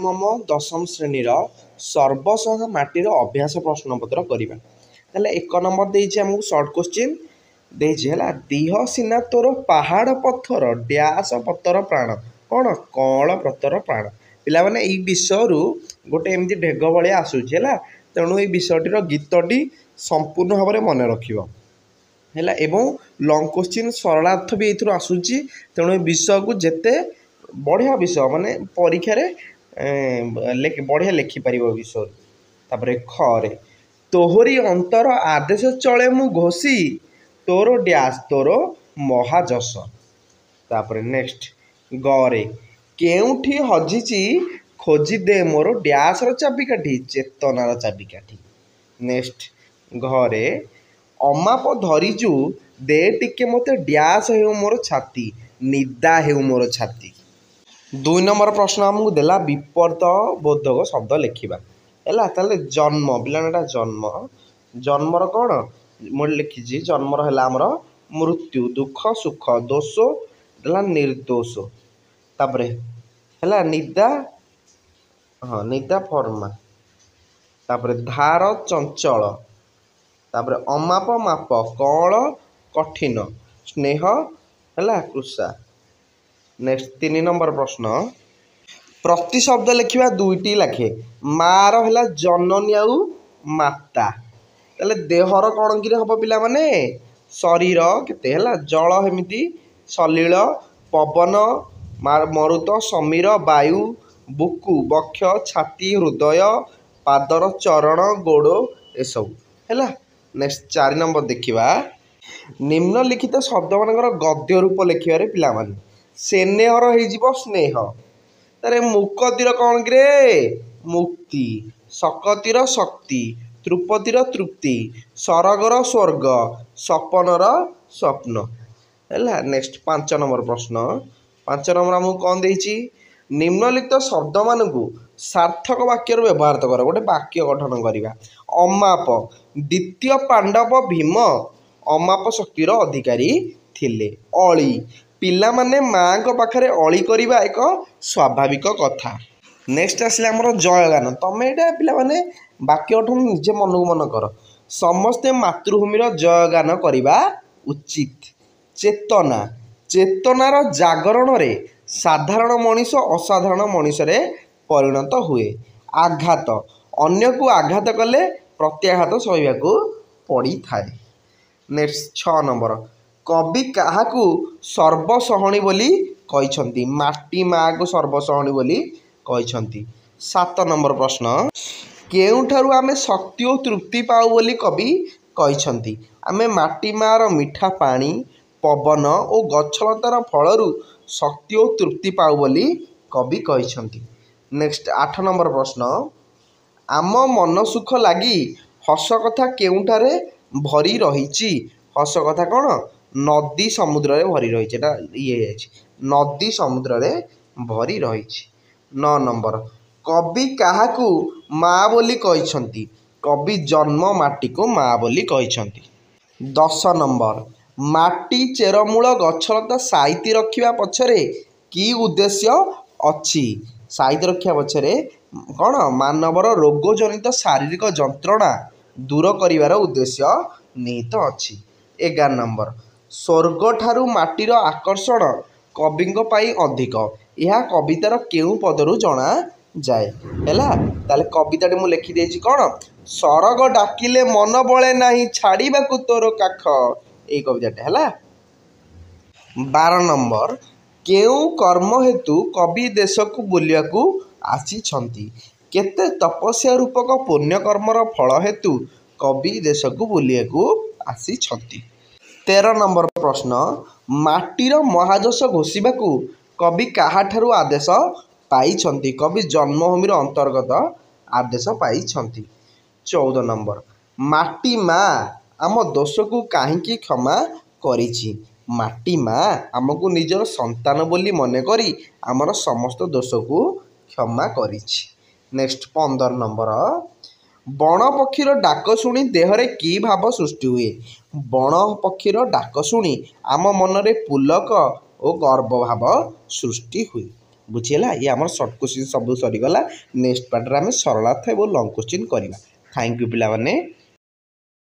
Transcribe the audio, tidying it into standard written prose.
मम दशम श्रेणी सर्वसह माटीर अभ्यास प्रश्नपत्र करवा। ताले एक नंबर देछि हमको शॉर्ट क्वेश्चन देछि हला देह सिना तोर पहाड़ पत्थर डैश पत्तर प्राण कौन कौल पत्तर प्राण पिला माने एई विषय रु गोटे एमती ढेग भाया आसूची है तेणु ये विषयटीर गीतटी संपूर्ण भाव में मन रखिबो है एवं लंग क्वेश्चन सरलार्थ भी ये आसूची तेणु ये विषय को जेते बढ़िया विषय माने परीक्षा बढ़िया लिखिपर विषय तापर खरे तोहरी अंतर आदेश चले मु घोषी तोर डैश तोर महाजस तापर नेक्स्ट गरे केउठी हजिची खोजी दे मोर डैश चाबिकाठी चेतनार चाबिकाठी नेक्स्ट घरे अमाप धरीजु दे टिके मते डैश हेउ मोर छाती निदा हेउ मोर छाती। 2 नंबर प्रश्न आमको देला विपर्त बोधक शब्द लिखा है ताले जन्म पिलाटा जन्म जन्मर कौन मुझे लिखी जन्मर है आमर मृत्यु दुख सुख दोष देला निर्दोष तापर है निदा हाँ निदा फर्मा तापर धार चंचल तापर अमाप माप कौल कठिन स्नेह है कृषा। नेक्स्ट 3 नंबर प्रश्न प्रति शब्द लिखा 2टी लाखे मार है जननी आउ माता ताले देहर कौन कि हम पिला माने शरीर केते है जल हेमिति सलील पवन मरुत समीर वायु बुकु बक्ष छाती हृदय पादर चरण गोड़ एसबू है। नेक्स्ट 4 नंबर देखा निम्नलिखित शब्द मान गद्य रूप लिखारे पिला माने स्नेहर हो स्नेह तारे मुकतिर कौन कि मुक्ति सकतिर शक्ति तृपतिर तृप्ति सरगर स्वर्ग सपनर स्वप्न है। नेक्स्ट 5 नंबर प्रश्न 5 नंबर आमको कौन देछि निम्नलिखित शब्द मान सार्थक वाक्य व्यवहार कर गोटे वाक्य गठन करवा अमाप द्वितीय पांडव भीम अमाप शक्तिर अधिकारी थिले अली पिला माने माँ को पाखरे अली करवा एक स्वाभाविक कथा। नेक्स्ट आसले आमर जयगान तमें यहाँ पिला माने वाक्य गठन निजे मन को मन कर समस्ते मातृभूमिर जयगान करवा उचित चेतना चेतनार जागरण रे साधारण मनीष असाधारण मनीष रे परिणत हुए आघात अन्य को आघात कले प्रत्याघात सहवाक पड़ी थाए। नेक्स्ट 6 नंबर कवि काहाकू सर्वसहनी बोली कहिसंती माटी माँ को सर्वसहनी बोली कहिसंती। 7 नंबर प्रश्न केउठारु आमे शक्ति और तृप्ति पाऊ बोली कवि कहिसंती आमे माटी माँ रो मीठा पानी पवन और गछलतार फलरू शक्ति और तृप्ति पाऊ बोली कवि कहिसंती। नेक्स्ट 8 नंबर प्रश्न आम मन सुख लगी हस कथा केउठारे भरी रही हस कथा कौन नदी समुद्र रे भरी रही ये नदी समुद्र रे भरी रही। 9 नंबर कवि काहाकू माँ बोली कहिसंती कवि जन्म माटी को माँ बोली कहिसंती। 10 नंबर माटी चेरमूल गछलता साइती रखिबा पछरे की उद्देश्य अच्छी साइती रखिया पछरे कौन मानवर रोगजनित शारीरिक जंत्रणा दूर करिवार उद्देश्य निहित अच्छी। 11 नंबर स्वर्ग ठारू माटीर आकर्षण कविंक पाई अधिक यह कवितार केउ पदरू जना जाए है कविता मु लिखी देछि कौन सरग डाकिले मन बले नहीं छाड़ीबाकू तोर काख ये कविता है। 12 नंबर केउ कर्म हेतु कवि देश को बुलिया आसी केते तपस्या रूपक पुण्य कर्मर फल हेतु कवि देश को बुलिया आसी। 13 नंबर प्रश्न माटीर महाजस घोषिबा कवि काहाठारु आदेश पाई कवि जन्मभूमिर अंतर्गत आदेश पाई। 14 नंबर माटी माँ आम दोष को कहीं क्षमा करिछि माटी माँ आमको निजर संतान बोली मन करी आमर समस्त दोष को क्षमा करिछि। नेक्स्ट 15 नंबर बण पक्षीर डाक शुणी देहरे की भाव सृष्टि हुए बण पक्षीर डाक शुणी आम मनरे पुलक और गर्व भाव सृष्टि हुए। बुझीगला ये आम सर्ट क्वेश्चन सब सरीगला नेक्स्ट पार्ट में आम सरलार्थ और लंग क्वेश्चन करवा थैंक यू पिला माने।